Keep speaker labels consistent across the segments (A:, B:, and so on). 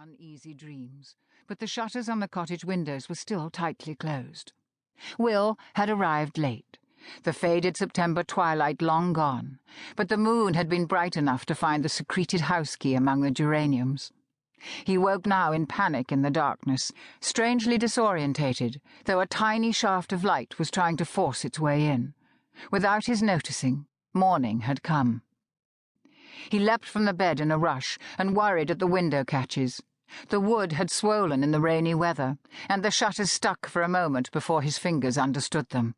A: uneasy dreams, but the shutters on the cottage windows were still tightly closed. Will had arrived late, the faded September twilight long gone, but the moon had been bright enough to find the secreted house key among the geraniums. He woke now in panic in the darkness, strangely disorientated, though a tiny shaft of light was trying to force its way in. Without his noticing, morning had come. He leapt from the bed in a rush and worried at the window catches. The wood had swollen in the rainy weather, and the shutters stuck for a moment before his fingers understood them.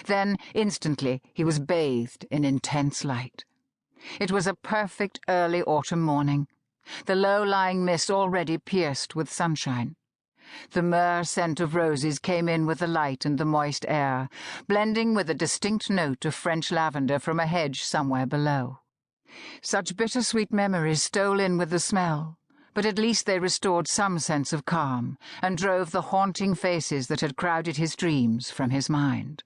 A: Then, instantly, he was bathed in intense light. It was a perfect early autumn morning, the low-lying mist already pierced with sunshine. The myrrh scent of roses came in with the light and the moist air, blending with a distinct note of French lavender from a hedge somewhere below. Such bittersweet memories stole in with the smell, but at least they restored some sense of calm and drove the haunting faces that had crowded his dreams from his mind.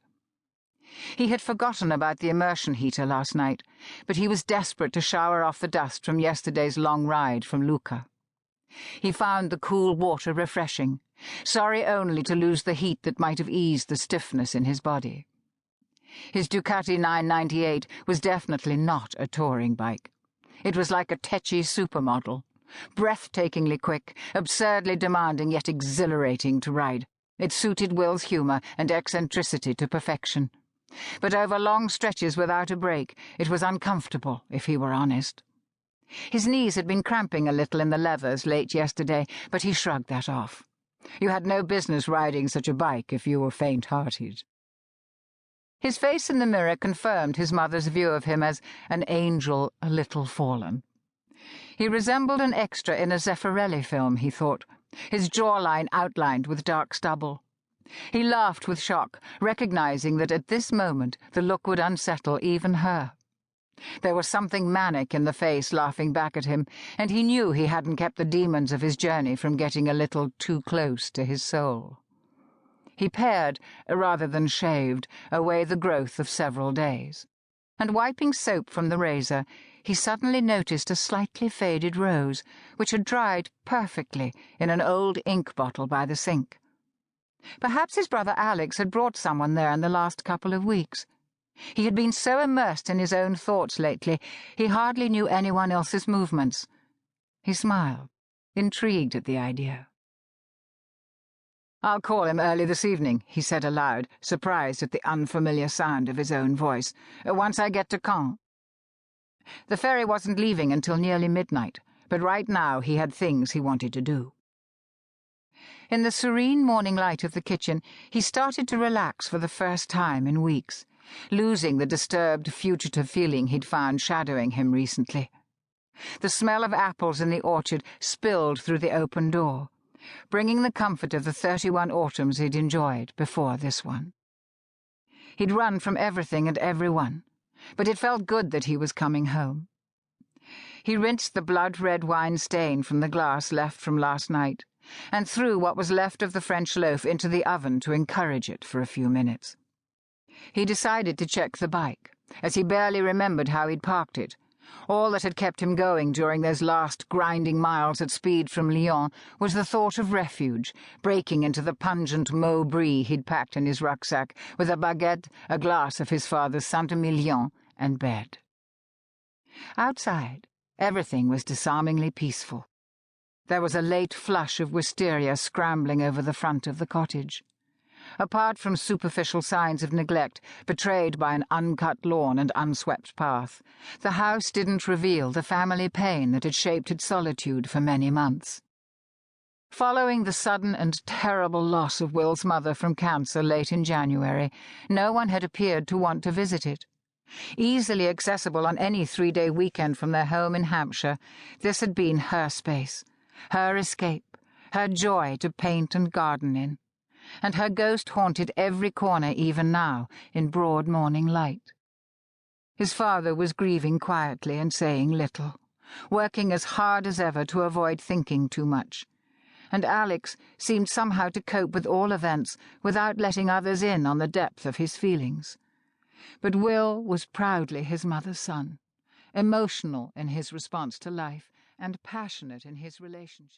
A: He had forgotten about the immersion heater last night, but he was desperate to shower off the dust from yesterday's long ride from Lucca. He found the cool water refreshing, sorry only to lose the heat that might have eased the stiffness in his body. His Ducati 998 was definitely not a touring bike. It was like a tetchy supermodel, breathtakingly quick, absurdly demanding yet exhilarating to ride. It suited Will's humour and eccentricity to perfection. But over long stretches without a break, it was uncomfortable, if he were honest. His knees had been cramping a little in the leathers late yesterday, but he shrugged that off. You had no business riding such a bike if you were faint-hearted. His face in the mirror confirmed his mother's view of him as an angel a little fallen. He resembled an extra in a Zeffirelli film, he thought, his jawline outlined with dark stubble. He laughed with shock, recognizing that at this moment the look would unsettle even her. There was something manic in the face laughing back at him, and he knew he hadn't kept the demons of his journey from getting a little too close to his soul. He pared, rather than shaved, away the growth of several days, and wiping soap from the razor, he suddenly noticed a slightly faded rose, which had dried perfectly in an old ink bottle by the sink. Perhaps his brother Alex had brought someone there in the last couple of weeks. He had been so immersed in his own thoughts lately, he hardly knew anyone else's movements. He smiled, intrigued at the idea. "I'll call him early this evening," he said aloud, surprised at the unfamiliar sound of his own voice, "once I get to Caen." The ferry wasn't leaving until nearly midnight, but right now he had things he wanted to do. In the serene morning light of the kitchen, he started to relax for the first time in weeks, losing the disturbed, fugitive feeling he'd found shadowing him recently. The smell of apples in the orchard spilled through the open door, bringing the comfort of the 31 autumns he'd enjoyed before this one. He'd run from everything and everyone, but it felt good that he was coming home. He rinsed the blood-red wine stain from the glass left from last night, and threw what was left of the French loaf into the oven to encourage it for a few minutes. He decided to check the bike, as he barely remembered how he'd parked it. All that had kept him going during those last grinding miles at speed from Lyon was the thought of refuge, breaking into the pungent Meaux brie he'd packed in his rucksack, with a baguette, a glass of his father's Saint-Emilion, and bed. Outside, everything was disarmingly peaceful. There was a late flush of wisteria scrambling over the front of the cottage. Apart from superficial signs of neglect betrayed by an uncut lawn and unswept path, the house didn't reveal the family pain that had shaped its solitude for many months. Following the sudden and terrible loss of Will's mother from cancer late in January, no one had appeared to want to visit it. Easily accessible on any 3-day weekend from their home in Hampshire, this had been her space, her escape, her joy to paint and garden in, and her ghost haunted every corner even now in broad morning light. His father was grieving quietly and saying little, working as hard as ever to avoid thinking too much, and Alex seemed somehow to cope with all events without letting others in on the depth of his feelings. But Will was proudly his mother's son, emotional in his response to life and passionate in his relationship.